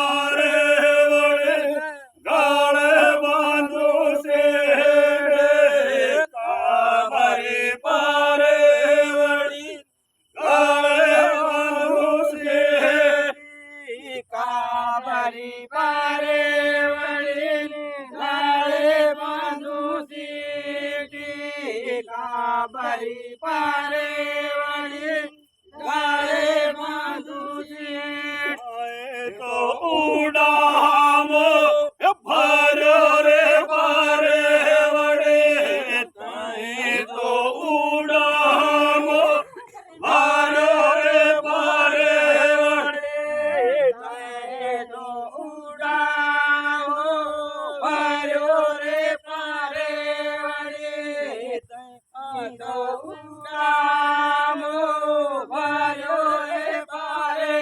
पारे वळे गाळे बांधू शेडे कामारी पारे वळी गाळे बांधू शेडी कामारी पारे वळी गाळे बांधू शेडी कामारी पारे वळी गाळे बांधू तो उडाम भरो रे पारे वडे तो उडाम भरो रे पारे वडे तो उडाम भरो रे पारे वडे तो उडाम भरो रे पारे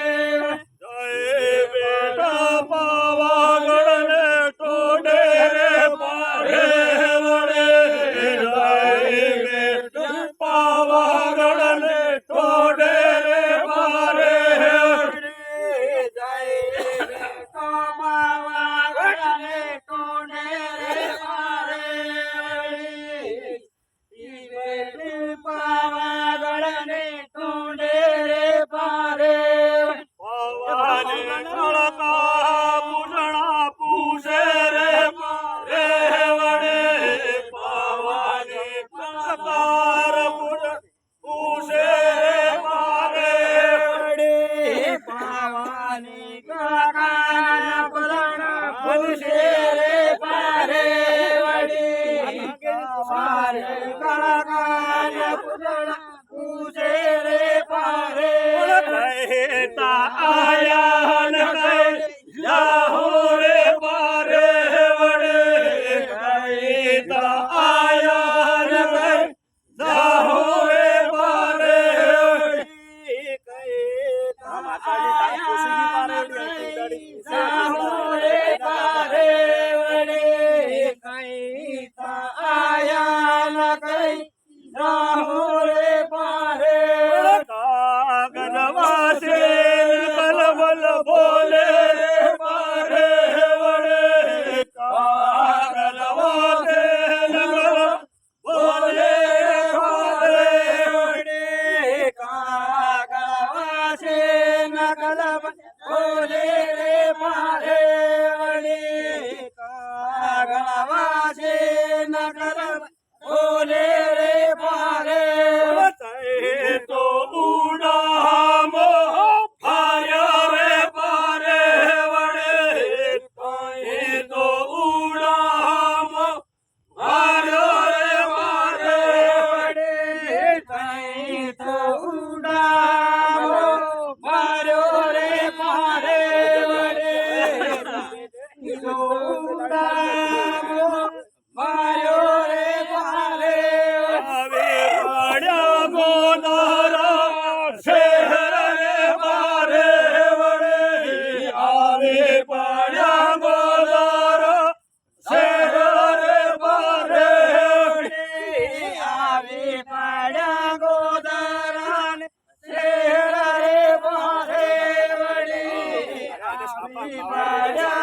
बेटा पावागढ़ने टोडे रे पारे वड़े बेटा पावागढ़ने टोडे रे पारे वड़े बेटा पावागढ़ने टोडे रे पारे वड़े पावागढ़ने टोडे रे पारे पावाने कळका पूजणा पूजे रे पारे वडे पावाने कळकार पूजे रे पारे वडे पावानी कळकार पूजे रे पारे वडे पारे कळकार पूजे रे पारे कहता आया न जाहो रे पारे वडे कहता आया न जाहो रे पारे जाहो रे पारे वडे कहता आया न जाहो रे पारे कागदवासे कलबल बोले रे पारे वडे कागदवासे कलबल बोले रे पारे वडे कागदवासे नकलब बोले रे पारे वडे कागदवासे नकलब बोले रे पारे तो उडाम भार्या रे पारे वडे तो उडाम भार्या रे पारे वडे तो उडाम मारो रे पारे वडे तो उडाम मारो रे पारे आवे पाड्या गोदारा शहर रे पारे वडे आवे पाड्या गोदारा शहर रे पारे वडे आवे पाड्या गोदारान शेर रे पारे वडे आवे पाड्या